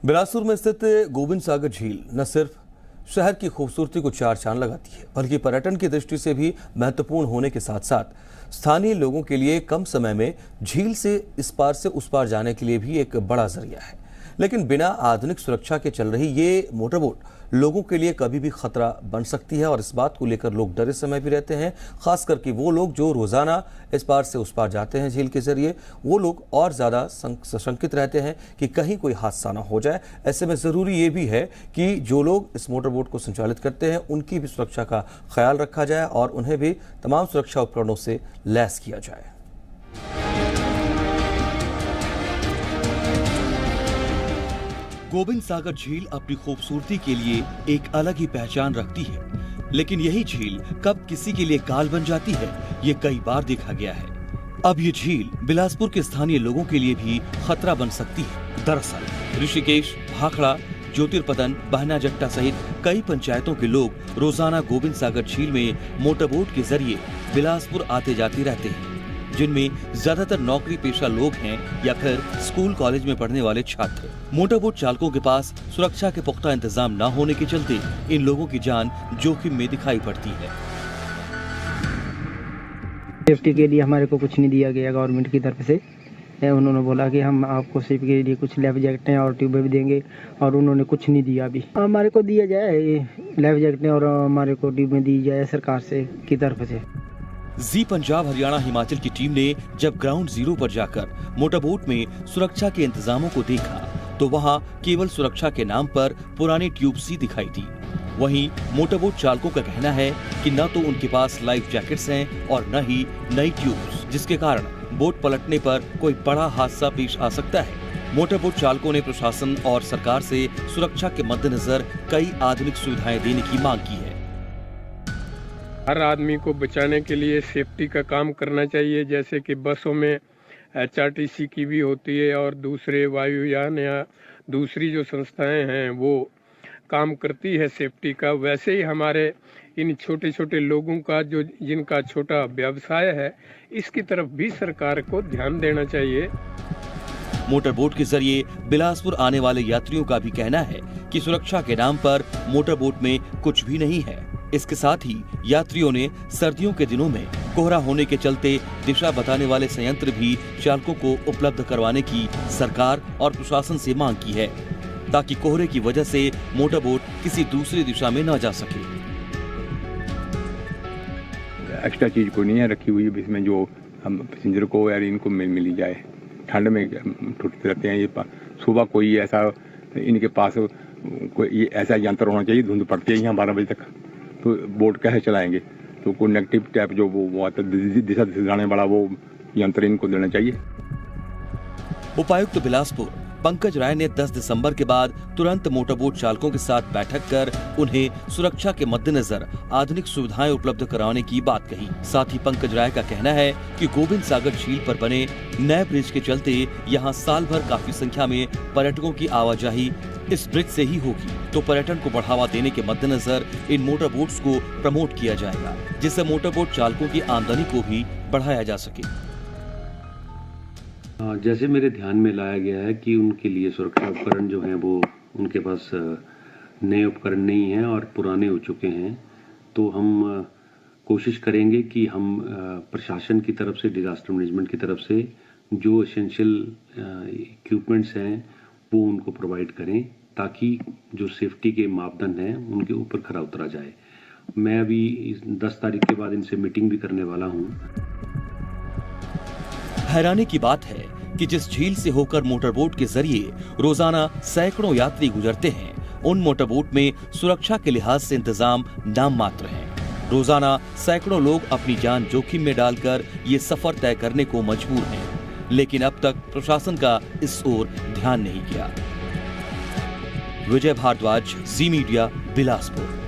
बिलासपुर में स्थित गोविंद सागर झील न सिर्फ शहर की खूबसूरती को चार चांद लगाती है, बल्कि पर्यटन की दृष्टि से भी महत्वपूर्ण होने के साथ साथ स्थानीय लोगों के लिए कम समय में झील से इस पार से उस पार जाने के लिए भी एक बड़ा जरिया है। लेकिन बिना आधुनिक सुरक्षा के चल रही ये मोटरबोट लोगों के लिए कभी भी खतरा बन सकती है और इस बात को लेकर लोग डरे समय भी रहते हैं। खास करके वो लोग जो रोजाना इस पार से उस पार जाते हैं झील के जरिए, वो लोग और ज्यादा सशंकित रहते हैं कि कहीं कोई हादसा ना हो जाए। ऐसे में जरूरी ये भी है कि जो लोग इस मोटरबोट को संचालित करते हैं उनकी भी सुरक्षा का ख्याल रखा जाए और उन्हें भी तमाम सुरक्षा उपकरणों से लैस किया जाए। गोविंद सागर झील अपनी खूबसूरती के लिए एक अलग ही पहचान रखती है, लेकिन यही झील कब किसी के लिए काल बन जाती है, ये कई बार देखा गया है। अब ये झील बिलासपुर के स्थानीय लोगों के लिए भी खतरा बन सकती है। दरअसल ऋषिकेश, भाखड़ा, ज्योतिर्पदन, बहना जट्टा सहित कई पंचायतों के लोग रोजाना गोविंद सागर झील में मोटरबोट के जरिए बिलासपुर आते जाते रहते हैं, जिनमें ज्यादातर नौकरी पेशा लोग हैं या फिर स्कूल कॉलेज में पढ़ने वाले छात्र। मोटरबोट चालकों के पास सुरक्षा के पुख्ता इंतजाम न होने के चलते इन लोगों की जान जोखिम में दिखाई पड़ती है। सेफ्टी के लिए हमारे को कुछ नहीं दिया गया गवर्नमेंट की तरफ से। उन्होंने बोला कि हम आपको सेफ्टी के लिए कुछ लाइफ जैकेटें और ट्यूबें भी देंगे, और उन्होंने कुछ नहीं दिया। अभी हमारे को दिया जाए लाइफ जैकेटें और हमारे को ट्यूबें दी जाए सरकार से की तरफ से। जी पंजाब, हरियाणा, हिमाचल की टीम ने जब ग्राउंड जीरो पर जाकर मोटरबोट में सुरक्षा के इंतजामों को देखा तो वहां केवल सुरक्षा के नाम पर पुरानी ट्यूब सी दिखाई दी। वहीं मोटरबोट चालकों का कहना है कि न तो उनके पास लाइफ जैकेट्स हैं और न ही नई ट्यूब्स, जिसके कारण बोट पलटने पर कोई बड़ा हादसा पेश आ सकता है। मोटरबोट चालकों ने प्रशासन और सरकार से सुरक्षा के मद्देनजर कई आधुनिक सुविधाएं देने की मांग की है। हर आदमी को बचाने के लिए सेफ्टी का काम करना चाहिए, जैसे कि बसों में HRTC की भी होती है और दूसरे वायुयान या दूसरी जो संस्थाएं हैं वो काम करती है सेफ्टी का। वैसे ही हमारे इन छोटे छोटे लोगों का जो जिनका छोटा व्यवसाय है, इसकी तरफ भी सरकार को ध्यान देना चाहिए। मोटरबोट के जरिए बिलासपुर आने वाले यात्रियों का भी कहना है कि सुरक्षा के नाम पर मोटरबोट में कुछ भी नहीं है। इसके साथ ही यात्रियों ने सर्दियों के दिनों में कोहरा होने के चलते दिशा बताने वाले संयंत्र भी चालकों को उपलब्ध करवाने की सरकार और प्रशासन से मांग की है, ताकि कोहरे की वजह से मोटरबोट किसी दूसरी दिशा में न जा सके। एक्स्ट्रा चीज कोई नहीं है रखी हुई इसमें जो हम पैसेंजर को या इनको मिली जाए। ठंड में ठुठते रहते हैं ये, सुबह कोई ऐसा इनके पास कोई ऐसा यंत्र होना चाहिए। धुंध पड़ती है यहाँ 12 बजे तक, तो बोट कैसे चलाएंगे? तो कोई नेगेटिव टाइप जो वो आता है दिशा दिखाने वाला वो यंत्र इनको देना चाहिए। उपायुक्त बिलासपुर पंकज राय ने 10 दिसंबर के बाद तुरंत मोटरबोट चालकों के साथ बैठक कर उन्हें सुरक्षा के मद्देनजर आधुनिक सुविधाएं उपलब्ध कराने की बात कही। साथ ही पंकज राय का कहना है कि गोविंद सागर झील पर बने नए ब्रिज के चलते यहां साल भर काफी संख्या में पर्यटकों की आवाजाही इस ब्रिज से ही होगी, तो पर्यटन को बढ़ावा देने के मद्देनजर इन मोटरबोट्स को प्रमोट किया जाएगा, जिससे मोटरबोट चालकों की आमदनी को भी बढ़ाया जा सके। जैसे मेरे ध्यान में लाया गया है कि उनके लिए सुरक्षा उपकरण जो हैं वो उनके पास नए उपकरण नहीं हैं और पुराने हो चुके हैं, तो हम कोशिश करेंगे कि हम प्रशासन की तरफ से, डिजास्टर मैनेजमेंट की तरफ से जो एसेंशियल इक्विपमेंट्स हैं वो उनको प्रोवाइड करें, ताकि जो सेफ्टी के मापदंड हैं उनके ऊपर खरा उतरा जाए। मैं अभी 10 तारीख के बाद इनसे मीटिंग भी करने वाला हूँ। हैरानी की बात है कि जिस झील से होकर मोटरबोट के जरिए रोजाना सैकड़ों यात्री गुजरते हैं, उन मोटरबोट में सुरक्षा के लिहाज से इंतजाम नाम मात्र है। रोजाना सैकड़ों लोग अपनी जान जोखिम में डालकर ये सफर तय करने को मजबूर हैं, लेकिन अब तक प्रशासन का इस ओर ध्यान नहीं गया। विजय भारद्वाज, जी मीडिया, बिलासपुर।